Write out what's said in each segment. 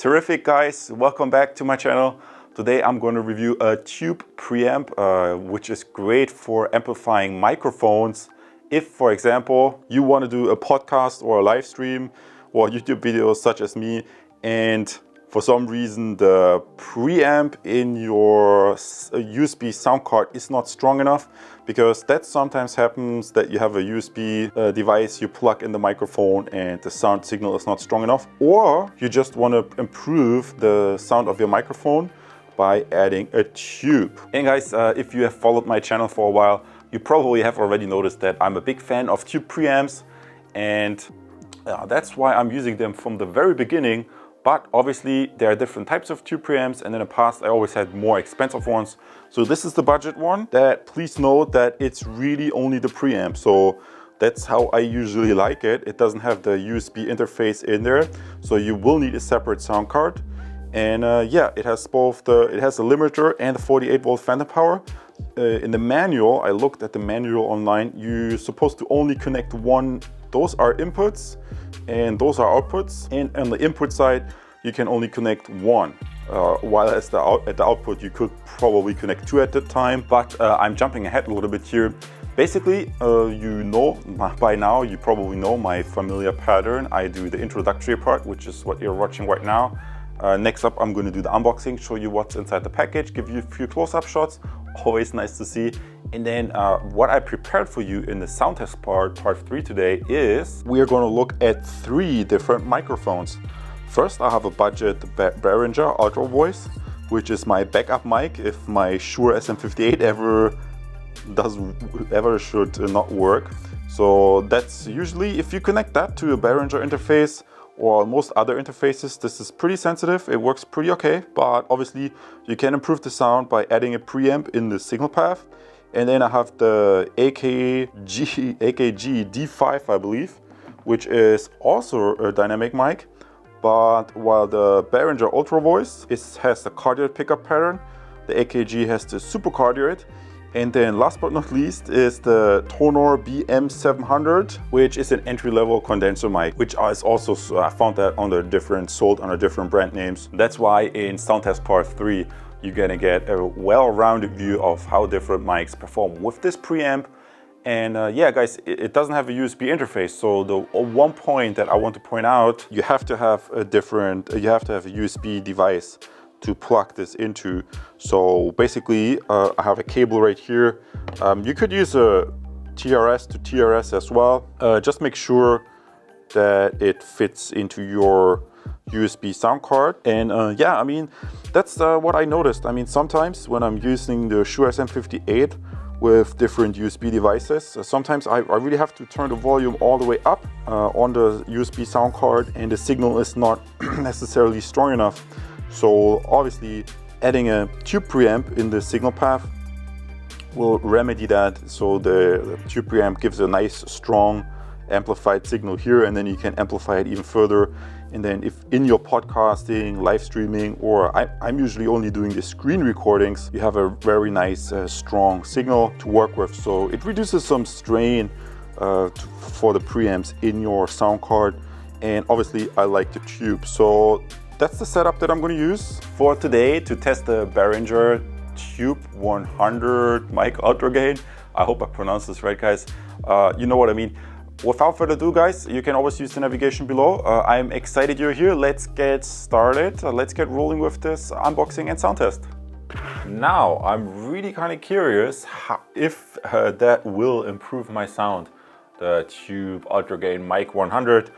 Terrific, guys, welcome back to my channel. Today I'm going to review a tube preamp, which is great for amplifying microphones. If, for example, you want to do a podcast or a live stream or YouTube videos such as me, and for some reason the preamp in your USB sound card is not strong enough, because that sometimes happens that you have a USB device you plug in the microphone and the sound signal is not strong enough, or you just want to improve the sound of your microphone by adding a tube. And guys, if you have followed my channel for a while, you probably have already noticed that I'm a big fan of tube preamps, and that's why I'm using them from the very beginning. But obviously there are different types of tube preamps, and in the past I always had more expensive ones. So this is the budget one. That, please note that it's really only the preamp. So that's how I usually like it. It doesn't have the USB interface in there, so you will need a separate sound card. And yeah, it has both it has a limiter and the 48-volt phantom power. In the manual, I looked at the manual online, you're supposed to only connect one. Those are inputs and those are outputs. And on the input side, you can only connect one. While at the output, you could probably connect two at the time. But I'm jumping ahead a little bit here. Basically, you know, by now, you probably know my familiar pattern. I do the introductory part, which is what you're watching right now. Next up, I'm going to do the unboxing, show you what's inside the package, give you a few close-up shots, always nice to see. And then what I prepared for you in the sound test part 3 today is we are going to look at 3 different microphones. First, I have a budget Behringer Ultra Voice, which is my backup mic if my Shure SM58 ever should not work. So that's usually, if you connect that to a Behringer interface, or most other interfaces, this is pretty sensitive. It works pretty okay, but obviously you can improve the sound by adding a preamp in the signal path. And then I have the AKG D5, I believe, which is also a dynamic mic. But while the Behringer Ultra Voice has the cardioid pickup pattern, the AKG has the supercardioid. And then last but not least is the Tonor.min 700, which is an entry-level condenser mic, which is also, I found that sold under different brand names. That's why in sound test part 3, you're gonna get a well-rounded view of how different mics perform with this preamp. And yeah, guys, it doesn't have a USB interface. So the one point that I want to point out, you have to have a USB device to plug this into. So basically, I have a cable right here. You could use a TRS to TRS as well. Just make sure that it fits into your USB sound card. And yeah, I mean, that's what I noticed. I mean, sometimes when I'm using the Shure SM58 with different USB devices, sometimes I really have to turn the volume all the way up on the USB sound card, and the signal is not necessarily strong enough. So obviously adding a tube preamp in the signal path will remedy that. So the tube preamp gives a nice strong amplified signal here, and then you can amplify it even further. And then if in your podcasting, live streaming, or I'm usually only doing the screen recordings, you have a very nice strong signal to work with. So it reduces some strain for the preamps in your sound card. And obviously I like the tube. So that's the setup that I'm going to use for today to test the Behringer Tube 100 mic Ultragain. I hope I pronounced this right, guys. You know what I mean. Without further ado, guys, you can always use the navigation below. I'm excited you're here. Let's get started. Let's get rolling with this unboxing and sound test. Now, I'm really kind of curious if that will improve my sound, the Tube Ultragain mic 100.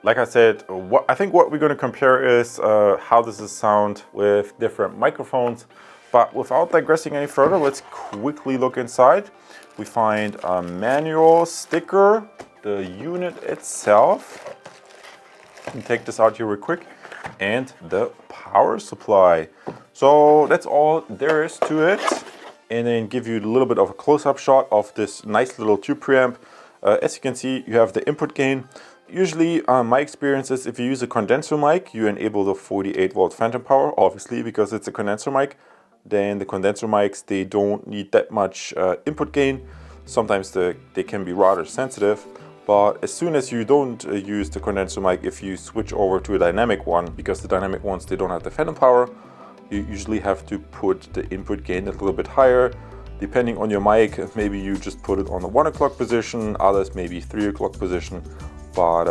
Like I said, I think what we're going to compare is how does this sound with different microphones. But without digressing any further, let's quickly look inside. We find a manual, sticker, the unit itself. I can take this out here real quick, and the power supply. So that's all there is to it. And then give you a little bit of a close-up shot of this nice little tube preamp. As you can see, you have the input gain. Usually, my experience is if you use a condenser mic, you enable the 48-volt phantom power, obviously, because it's a condenser mic. Then the condenser mics, they don't need that much input gain. Sometimes they can be rather sensitive. But as soon as you don't use the condenser mic, if you switch over to a dynamic one, because the dynamic ones, they don't have the phantom power, you usually have to put the input gain a little bit higher. Depending on your mic, maybe you just put it on the 1 o'clock position, others maybe 3 o'clock position. But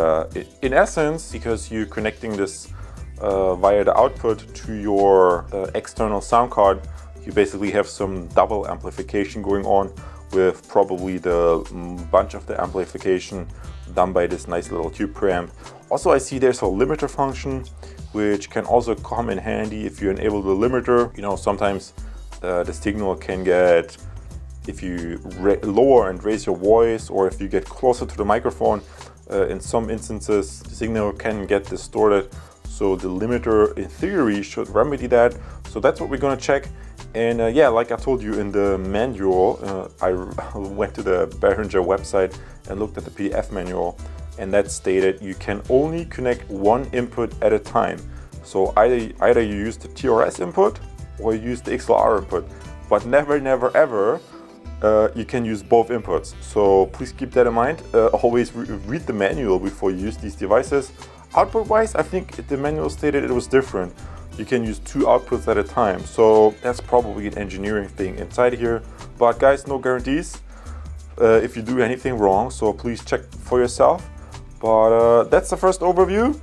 in essence, because you're connecting this via the output to your external sound card, you basically have some double amplification going on, with probably the bunch of the amplification done by this nice little tube preamp. Also, I see there's a limiter function, which can also come in handy if you enable the limiter. You know, sometimes the signal can get, if you lower and raise your voice, or if you get closer to the microphone, in some instances the signal can get distorted. So the limiter in theory should remedy that. So that's what we're gonna check. And yeah, like I told you in the manual, I went to the Behringer website and looked at the PDF manual, and that stated you can only connect one input at a time. So either you use the TRS input or you use the XLR input, but never ever you can use both inputs. So please keep that in mind. Always read the manual before you use these devices. Output wise, I think the manual stated it was different. You can use 2 outputs at a time. So that's probably an engineering thing inside here. But guys, no guarantees if you do anything wrong. So please check for yourself. But that's the first overview.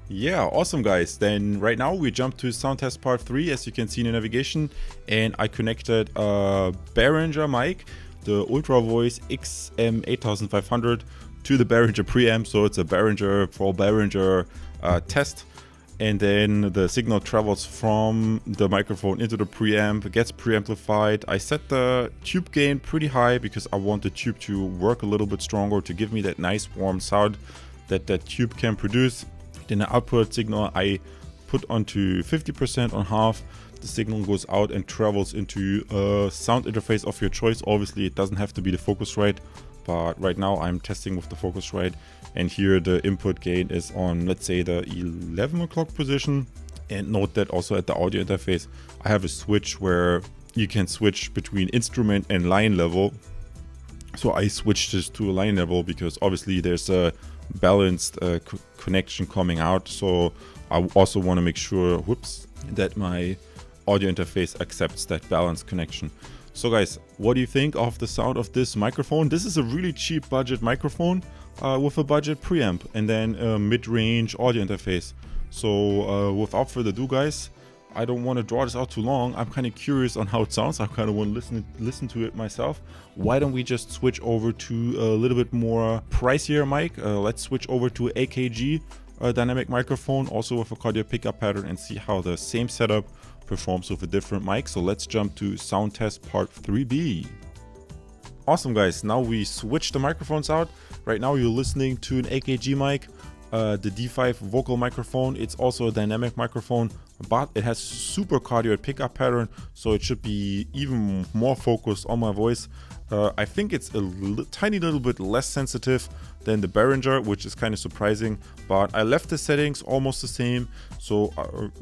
Yeah, awesome guys. Then right now we jump to sound test part 3, as you can see in the navigation, and I connected a Behringer mic, the Ultra Voice XM8500, to the Behringer preamp. So it's a Behringer for Behringer test, and then the signal travels from the microphone into the preamp, gets preamplified. I set the tube gain pretty high because I want the tube to work a little bit stronger, to give me that nice warm sound that that tube can produce. Then the output signal I put onto 50% on half. The signal goes out and travels into a sound interface of your choice. Obviously it doesn't have to be the Focusrite, but right now I'm testing with the Focusrite, and here the input gain is on, let's say, the 11 o'clock position. And note that also at the audio interface I have a switch where you can switch between instrument and line level. So I switched this to a line level because obviously there's a balanced connection coming out. So I also want to make sure, that my audio interface accepts that balanced connection. So guys, what do you think of the sound of this microphone? This is a really cheap budget microphone with a budget preamp and then a mid-range audio interface. So without further ado guys, I don't want to draw this out too long. I'm kind of curious on how it sounds. I kind of want to listen to it myself. Why don't we just switch over to a little bit more pricier mic? Let's switch over to AKG dynamic microphone, also with a cardio pickup pattern, and see how the same setup performs with a different mic. So let's jump to sound test part 3B. Awesome guys, now we switch the microphones out. Right now you're listening to an AKG mic, the D5 vocal microphone. It's also a dynamic microphone, but it has super cardioid pickup pattern, so it should be even more focused on my voice. I think it's a tiny little bit less sensitive than the Behringer, which is kind of surprising, but I left the settings almost the same. So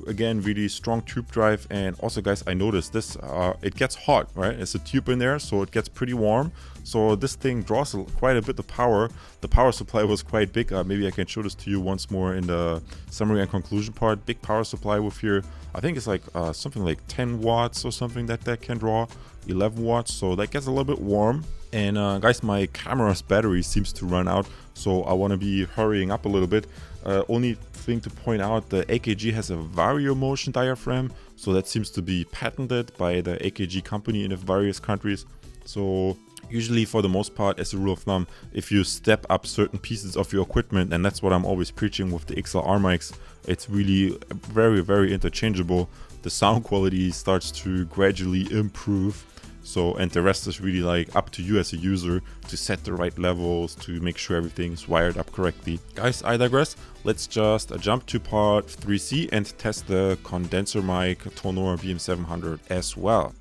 again, really strong tube drive. And also guys, I noticed this, it gets hot, right? It's a tube in there, so it gets pretty warm. So this thing draws quite a bit of power. The power supply was quite big. Maybe I can show this to you once more in the summary and conclusion part. Big power supply with here. I think it's like something like 10 watts or something that can draw, 11 watts. So that gets a little bit warm. And guys, my camera's battery seems to run out, so I want to be hurrying up a little bit. Only thing to point out, the AKG has a vario motion diaphragm, so that seems to be patented by the AKG company in various countries. So usually, for the most part, as a rule of thumb, if you step up certain pieces of your equipment, and that's what I'm always preaching with the XLR mics, it's really very interchangeable. The sound quality starts to gradually improve. So, and the rest is really like up to you as a user to set the right levels, to make sure everything's wired up correctly. Guys, I digress. Let's just jump to part 3C and test the condenser mic Tonor BM700 as well.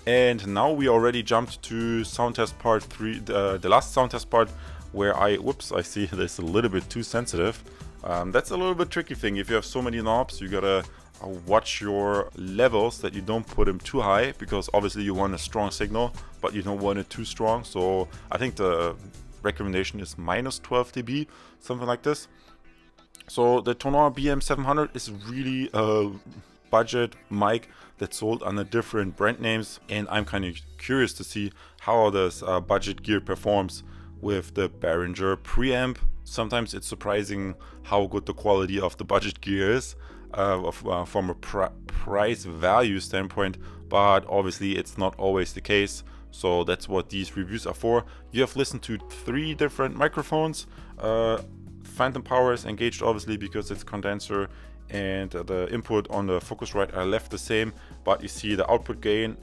And now we already jumped to sound test part 3, the last sound test part, where I see this a little bit too sensitive. That's a little bit tricky thing. If you have so many knobs, you gotta watch your levels that you don't put them too high, because obviously you want a strong signal, but you don't want it too strong. So I think the recommendation is minus 12 dB, something like this. So the Tonor BM700 is really a budget mic that's sold under different brand names, and I'm kind of curious to see how this budget gear performs with the Behringer Preamp. Sometimes it's surprising how good the quality of the budget gear is from a price value standpoint, but obviously it's not always the case. So that's what these reviews are for. You have listened to 3 different microphones. Phantom power is engaged obviously because it's condenser, and the input on the Focusrite are left the same, but you see the output gain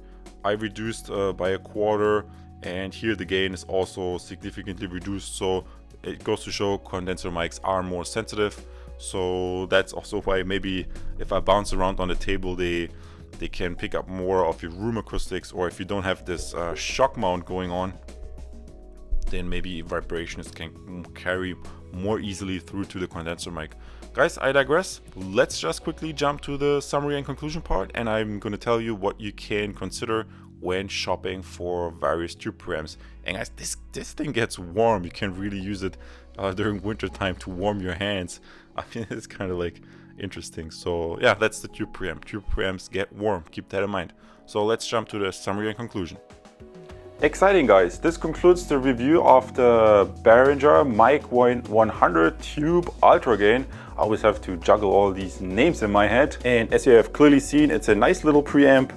I reduced by a quarter, and here the gain is also significantly reduced. So it goes to show condenser mics are more sensitive. So that's also why maybe if I bounce around on the table, they can pick up more of your room acoustics, or if you don't have this shock mount going on, then maybe vibrations can carry more easily through to the condenser mic. Guys, I digress. Let's just quickly jump to the summary and conclusion part, and I'm going to tell you what you can consider when shopping for various tube preamps. And guys, this thing gets warm. You can really use it during winter time to warm your hands. I mean, it's kind of like interesting. So yeah, that's the tube preamp. Tube preamps get warm, keep that in mind. So let's jump to the summary and conclusion. Exciting, guys. This concludes the review of the Behringer MIC 100 Tube Ultragain. I always have to juggle all these names in my head. And as you have clearly seen, it's a nice little preamp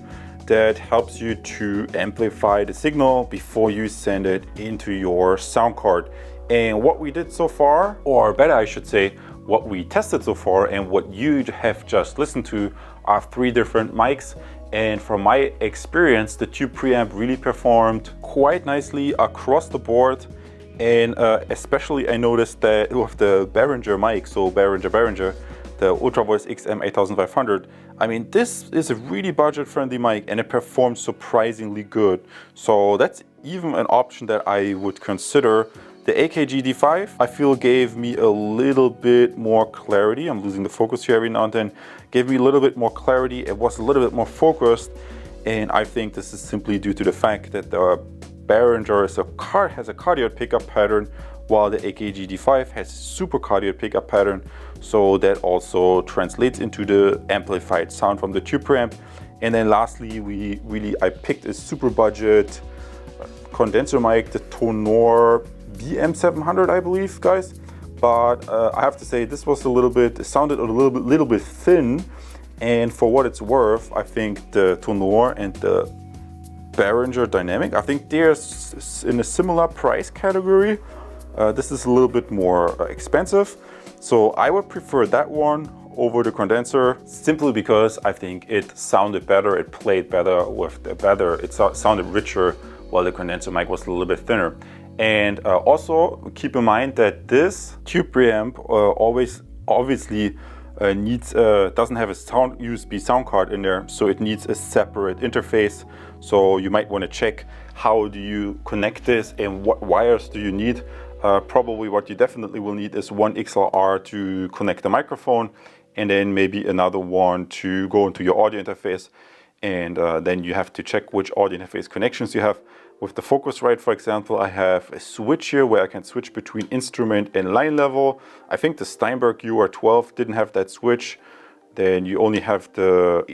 that helps you to amplify the signal before you send it into your sound card. And what we did so far, or better I should say, what we tested so far and what you have just listened to, are 3 different mics. And from my experience, the tube preamp really performed quite nicely across the board. And especially I noticed that with the Behringer mic, so Behringer, the Ultravoice XM8500, I mean, this is a really budget-friendly mic and it performs surprisingly good. So that's even an option that I would consider. The AKG D5, I feel, gave me a little bit more clarity. I'm losing the focus here every now and then. Gave me a little bit more clarity. It was a little bit more focused. And I think this is simply due to the fact that the Behringer has a cardioid pickup pattern, while the AKG D5 has super cardioid pickup pattern. So that also translates into the amplified sound from the tube preamp. And then lastly, I picked a super budget condenser mic, the Tonor BM700, I believe, guys. But I have to say, this was it sounded a little bit thin. And for what it's worth, I think the Tonor and the Behringer Dynamic, I think they're in a similar price category. This is a little bit more expensive. So I would prefer that one over the condenser, simply because I think it sounded better, it played better it sounded richer, while the condenser mic was a little bit thinner. And also keep in mind that this tube preamp obviously doesn't have a USB sound card in there, so it needs a separate interface. So you might want to check how do you connect this and what wires do you need. Probably what you definitely will need is one XLR to connect the microphone, and then maybe another one to go into your audio interface. And then you have to check which audio interface connections you have. With the Focusrite, for example, I have a switch here where I can switch between instrument and line level. I think the Steinberg UR12 didn't have that switch. Then you only have the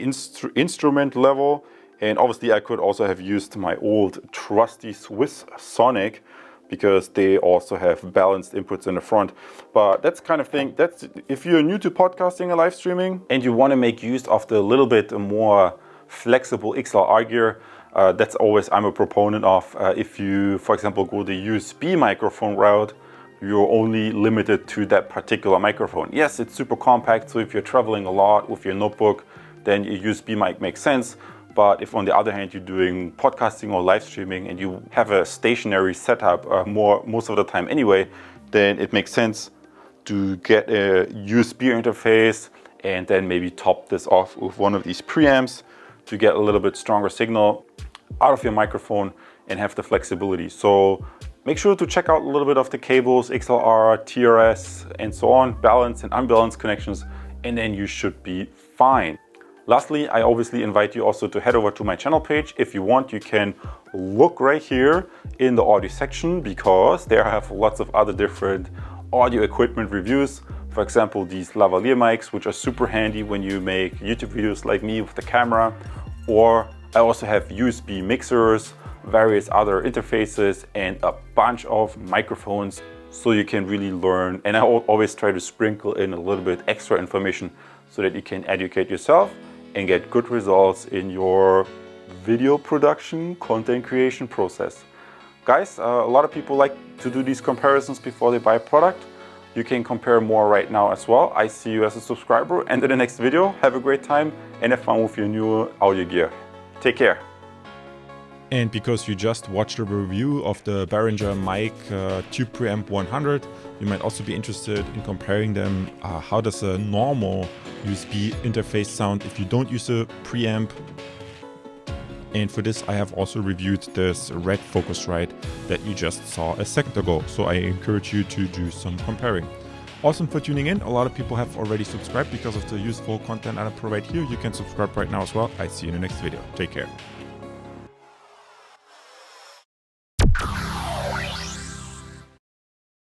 instrument level. And obviously I could also have used my old trusty Swiss Sonic, because they also have balanced inputs in the front. But that's kind of thing, that's if you're new to podcasting and live streaming and you want to make use of the little bit more flexible XLR gear, that's always I'm a proponent of. If you, for example, go the USB microphone route, you're only limited to that particular microphone. Yes, it's super compact, so if you're traveling a lot with your notebook, then a USB mic makes sense. But if on the other hand you're doing podcasting or live streaming and you have a stationary setup most of the time anyway, then it makes sense to get a USB interface and then maybe top this off with one of these preamps to get a little bit stronger signal out of your microphone and have the flexibility. So make sure to check out a little bit of the cables, XLR, TRS, and so on, balanced and unbalanced connections, and then you should be fine. Lastly, I obviously invite you also to head over to my channel page. If you want, you can look right here in the audio section, because there I have lots of other different audio equipment reviews. For example, these lavalier mics, which are super handy when you make YouTube videos like me with the camera. Or I also have USB mixers, various other interfaces, and a bunch of microphones, so you can really learn. And I always try to sprinkle in a little bit extra information so that you can educate yourself and get good results in your video production, content creation process. Guys, a lot of people like to do these comparisons before they buy a product. You can compare more right now as well. I see you as a subscriber, and in the next video, have a great time and have fun with your new audio gear. Take care. And because you just watched a review of the Behringer MIC Tube Preamp 100, you might also be interested in comparing them. How does a normal USB interface sound if you don't use a preamp? And for this, I have also reviewed this red Focusrite that you just saw a second ago. So I encourage you to do some comparing. Awesome for tuning in. A lot of people have already subscribed because of the useful content I provide here. You can subscribe right now as well. I see you in the next video. Take care.